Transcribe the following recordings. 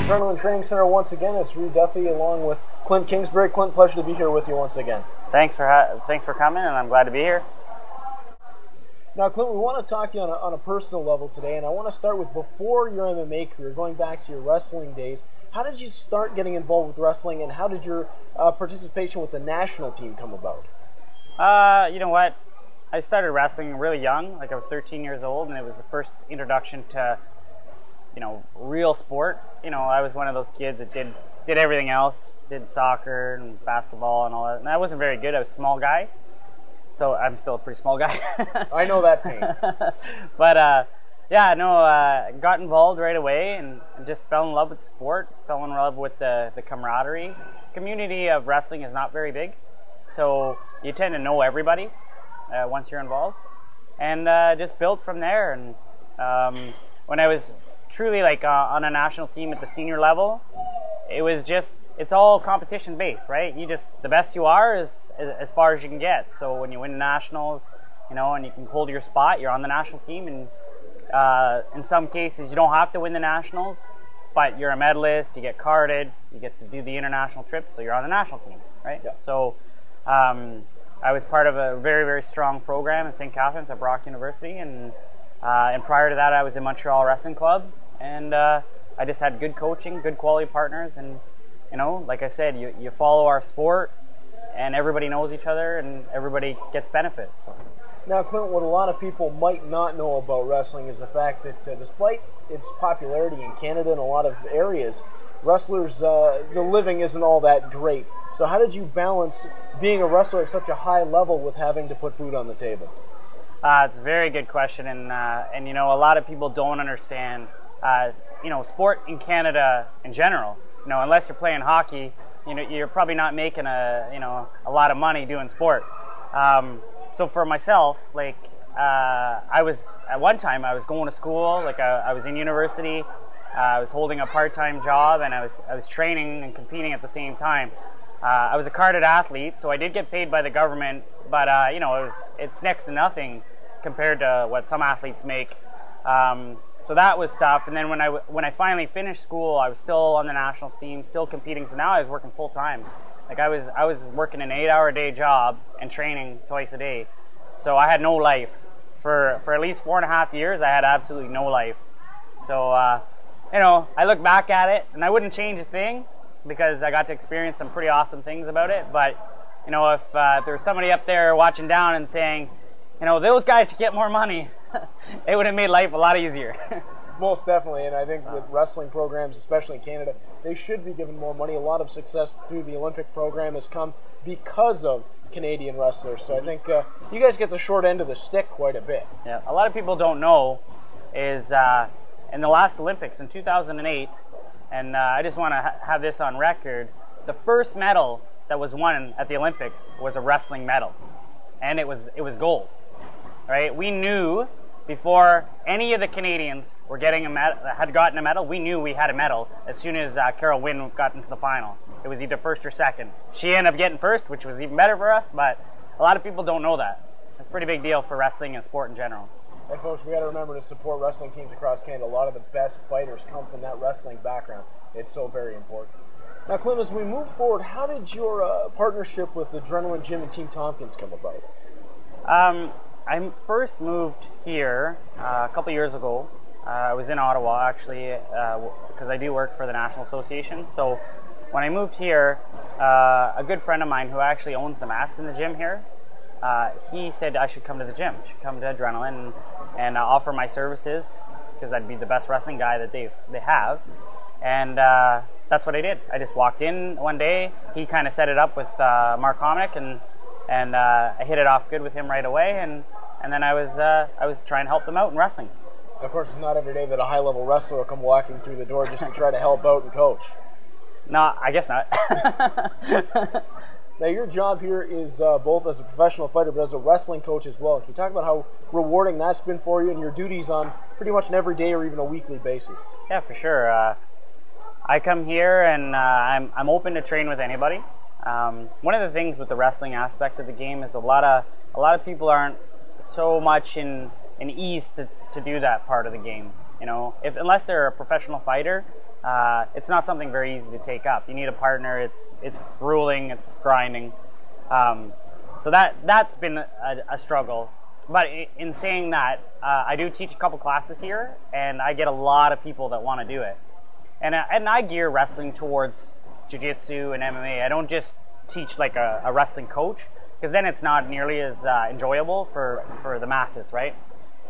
Adrenaline Training Center once again. It's Reed Duthie along with Clint Kingsbury. Clint, pleasure to be here with you once again. Thanks for coming, and I'm glad to be here. Now, Clint, we want to talk to you on a personal level today, and I want to start with before your MMA career, going back to your wrestling days. How did you start getting involved with wrestling, and how did your participation with the national team come about? You know what? I started wrestling really young, like I was 13 years old, and it was the first introduction to, real sport. I was one of those kids that did everything else, did soccer and basketball and all that. And I wasn't very good. I was a small guy, so I'm still a pretty small guy. I know that pain. But got involved right away and just fell in love with sport. Fell in love with the camaraderie. Community of wrestling is not very big, so you tend to know everybody once you're involved, and just built from there. And when I was truly on a national team at the senior level, it's all competition based, right? The best you are is as far as you can get. So when you win nationals, and you can hold your spot, you're on the national team. And in some cases, you don't have to win the nationals, but you're a medalist, you get carded, you get to do the international trips, so you're on the national team, right? Yeah. So I was part of a very, very strong program in St. Catharines at Brock University, and prior to that, I was in Montreal Wrestling Club, and I just had good coaching, good quality partners, and like I said, you follow our sport, and everybody knows each other, and everybody gets benefits. So. Now, Clint, what a lot of people might not know about wrestling is the fact that despite its popularity in Canada and a lot of areas, wrestlers, the living isn't all that great. So how did you balance being a wrestler at such a high level with having to put food on the table? It's a very good question, and a lot of people don't understand, sport in Canada in general. Unless you're playing hockey, you're probably not making a lot of money doing sport. So for myself, I was at one time I was going to school, I was in university, I was holding a part-time job, and I was training and competing at the same time. I was a carded athlete, so I did get paid by the government, but it's next to nothing compared to what some athletes make. So that was tough. And then when I finally finished school, I was still on the national team, still competing. So now I was working full time. I was working an 8-hour-a-day job and training twice a day. So I had no life for at least 4.5 years. I had absolutely no life. So I look back at it, and I wouldn't change a thing, because I got to experience some pretty awesome things about it. But, if there's somebody up there watching down and saying, those guys should get more money, it would have made life a lot easier. Most definitely, and I think with wrestling programs, especially in Canada, they should be given more money. A lot of success through the Olympic program has come because of Canadian wrestlers. So I think you guys get the short end of the stick quite a bit. Yeah, a lot of people don't know is in the last Olympics in 2008, and I just want to have this on record, the first medal that was won at the Olympics was a wrestling medal, and it was gold. Right? We knew before any of the Canadians were had gotten a medal, we knew we had a medal as soon as Carol Wynn got into the final. It was either first or second. She ended up getting first, which was even better for us, but a lot of people don't know that. It's a pretty big deal for wrestling and sport in general. And folks, we got to remember to support wrestling teams across Canada. A lot of the best fighters come from that wrestling background. It's so very important. Now, Clint, as we move forward, how did your partnership with Adrenaline Gym and Team Tompkins come about? I first moved here a couple years ago. I was in Ottawa, actually, because I do work for the National Association. So when I moved here, a good friend of mine who actually owns the mats in the gym here, he said I should come to the gym, should come to Adrenaline and offer my services, because I'd be the best wrestling guy that they have. And that's what I did. I just walked in one day. He kind of set it up with Mark Hominick, and I hit it off good with him right away. And then I was trying to help them out in wrestling. Of course, it's not every day that a high-level wrestler will come walking through the door just to try to help out and coach. No, I guess not. Now, your job here is both as a professional fighter, but as a wrestling coach as well. Can you talk about how rewarding that's been for you and your duties on pretty much an everyday or even a weekly basis? Yeah, for sure. I come here and I'm open to train with anybody. One of the things with the wrestling aspect of the game is a lot of people aren't so much in an ease to do that part of the game. You know, unless they're a professional fighter, it's not something very easy to take up. You need a partner. It's grueling. It's grinding. So that's been a struggle. But in saying that, I do teach a couple classes here, and I get a lot of people that want to do it. And I gear wrestling towards jiu-jitsu and MMA. I don't just teach like a wrestling coach, because then it's not nearly as enjoyable for the masses, right?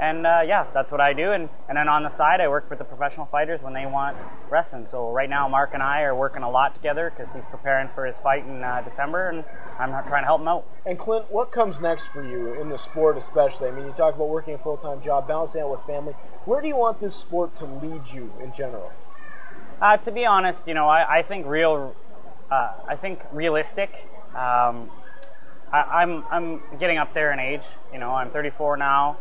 And yeah, that's what I do. And then on the side, I work with the professional fighters when they want wrestling. So right now, Mark and I are working a lot together because he's preparing for his fight in December, and I'm trying to help him out. And Clint, what comes next for you in the sport especially? I mean, you talk about working a full-time job, balancing out with family. Where do you want this sport to lead you in general? To be honest, you know, I think realistic. I'm getting up there in age. You know, I'm 34 now.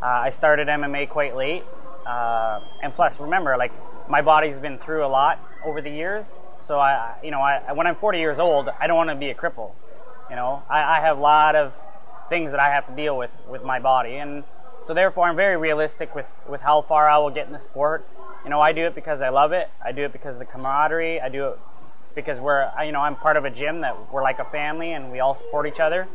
I started MMA quite late, and plus, remember, like, my body's been through a lot over the years. So when I'm 40 years old, I don't want to be a cripple. You know, I have a lot of things that I have to deal with my body, and so therefore, I'm very realistic with how far I will get in the sport. You know, I do it because I love it. I do it because of the camaraderie. I do it because I'm part of a gym that we're like a family, and we all support each other.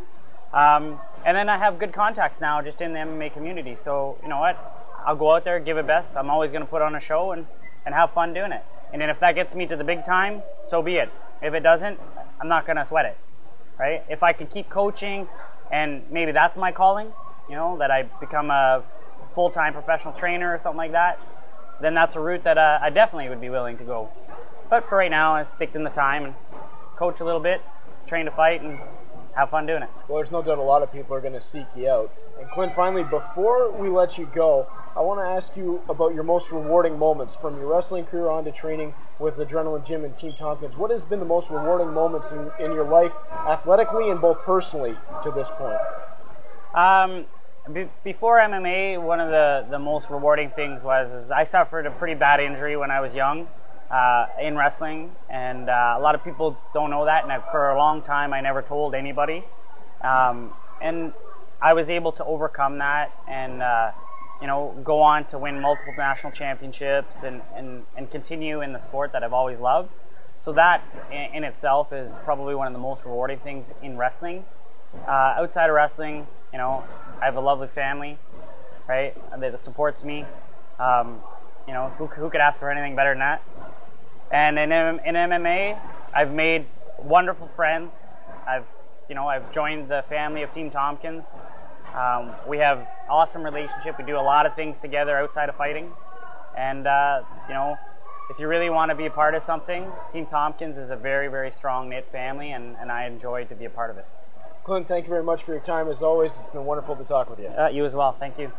And then I have good contacts now just in the MMA community. So, you know what? I'll go out there, give it best. I'm always going to put on a show and have fun doing it. And then if that gets me to the big time, so be it. If it doesn't, I'm not going to sweat it, right? If I can keep coaching, and maybe that's my calling, you know, that I become a full-time professional trainer or something like that, then that's a route that I definitely would be willing to go. But for right now, I stick in the time and coach a little bit, train to fight, and have fun doing it. Well, there's no doubt a lot of people are going to seek you out. And Clint, finally, before we let you go, I want to ask you about your most rewarding moments from your wrestling career on to training with Adrenaline Gym and Team Tompkins. What has been the most rewarding moments in your life, athletically and both personally, to this point? Before MMA, one of the most rewarding things was I suffered a pretty bad injury when I was young in wrestling, and a lot of people don't know that, and for a long time I never told anybody. And I was able to overcome that and go on to win multiple national championships and continue in the sport that I've always loved. So that in itself is probably one of the most rewarding things in wrestling. Outside of wrestling, you know, I have a lovely family, right, that supports me. You know, who could ask for anything better than that? And in MMA, I've made wonderful friends. I've joined the family of Team Tompkins. We have awesome relationship. We do a lot of things together outside of fighting. And you know, if you really want to be a part of something, Team Tompkins is a very, very strong knit family, and I enjoy to be a part of it. Clint, thank you very much for your time as always. It's been wonderful to talk with you. You as well. Thank you.